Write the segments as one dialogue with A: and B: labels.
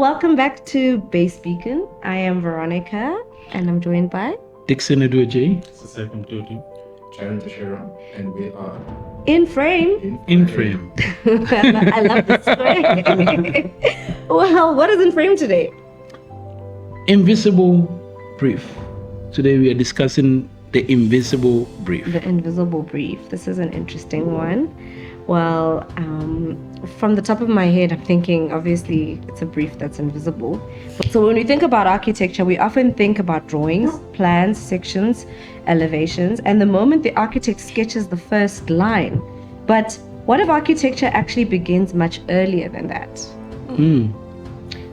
A: welcome back to Base Beacon. I am Veronica, and I'm joined by
B: Dixon Edwaji.
C: Sharon Tashira, and we are
A: In Frame.
B: In Frame.
A: I love this way. Well, what is In Frame today?
B: Invisible brief. Today we are discussing the invisible brief.
A: The invisible brief. This is an interesting one. Well, from the top of my head, I'm thinking, obviously, it's a brief that's invisible. So when we think about architecture, we often think about drawings, plans, sections, elevations, and the moment the architect sketches the first line. But what if architecture actually begins much earlier than that?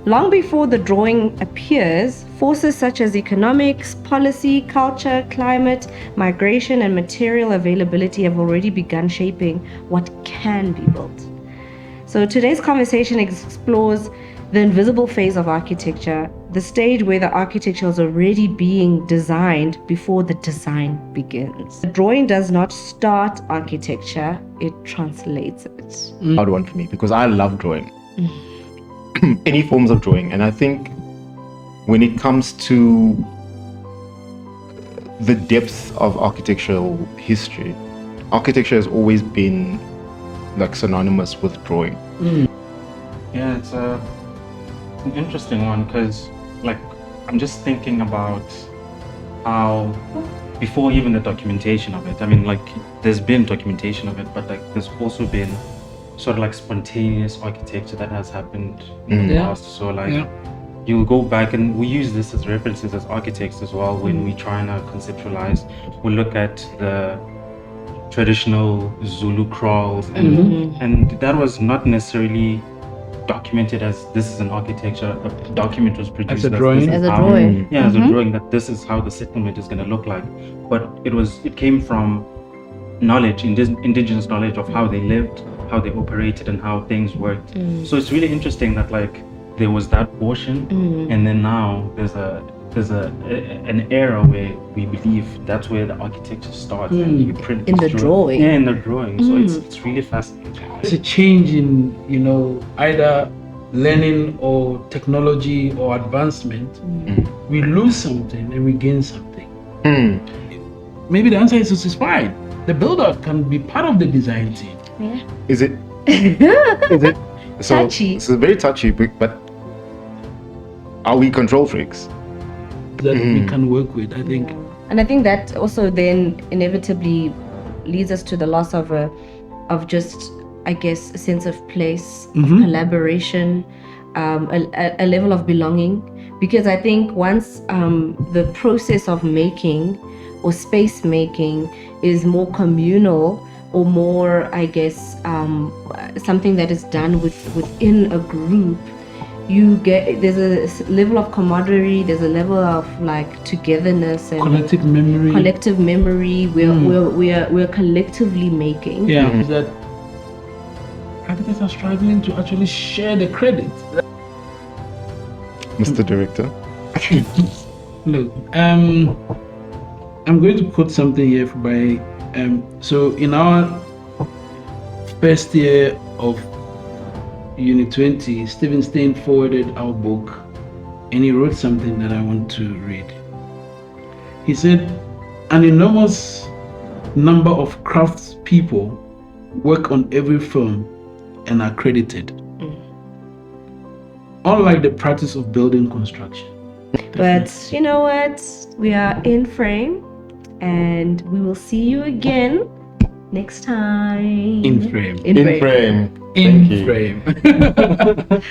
A: Long before the drawing appears, forces such as economics, policy, culture, climate, migration, and material availability have already begun shaping what can be built. So today's conversation explores the invisible phase of architecture, the stage where the architecture is already being designed before the design begins. The drawing does not start architecture, it translates it.
C: hard one for me because I love drawing. Any forms of drawing, and I think when it comes to the depth of architectural history, architecture has always been like synonymous with drawing.
D: Yeah, it's an interesting one because, like, I'm just thinking about how before even the documentation of it. I mean, like, there's been documentation of it, but like, there's also been sort of like spontaneous architecture that has happened in the past. So like, you'll go back, and we use this as references as architects as well when we try and conceptualize. We look at the traditional Zulu kraals, and that was not necessarily documented as this is an architecture. A document was produced
B: As a drawing?
A: As a drawing.
D: Yeah, as a drawing, that this is how the settlement is going to look like. But it came from knowledge, indigenous knowledge of how they lived, how they operated, and how things worked. So it's really interesting that like there was that portion, and then now there's an era where we believe that's where the architecture starts, and you print
A: In the drawing.
D: Yeah, in the drawing. So it's really fascinating.
B: It's a change in, either learning or technology or advancement. We lose something and we gain something. Maybe the answer is fine. The builder can be part of the design team.
A: Yeah.
C: Is it? Is it? So,
A: Touchy.
C: so it's very touchy, but are we control freaks?
B: That we can work with, I think.
A: And I think that also then inevitably leads us to the loss of just, I guess, a sense of place, of collaboration, a level of belonging. Because I think once the process of making or space making is more communal or more, I guess, something that is done within a group, there's a level of camaraderie, there's a level of like togetherness and
B: Collective memory.
A: We're collectively making.
B: Yeah, is that architects are struggling to actually share the credit.
C: Mr. Director.
B: Look, I'm going to quote something here by so in our first year of Unit 20, Stephen Stein forwarded our book, and he wrote something that I want to read. He said, an enormous number of craftspeople work on every film and are credited, unlike the practice of building construction.
A: But you know what? We are in frame, and we will see you again next time.
B: In frame.
A: In frame.
C: In frame.
B: In
C: Thank you.
B: frame.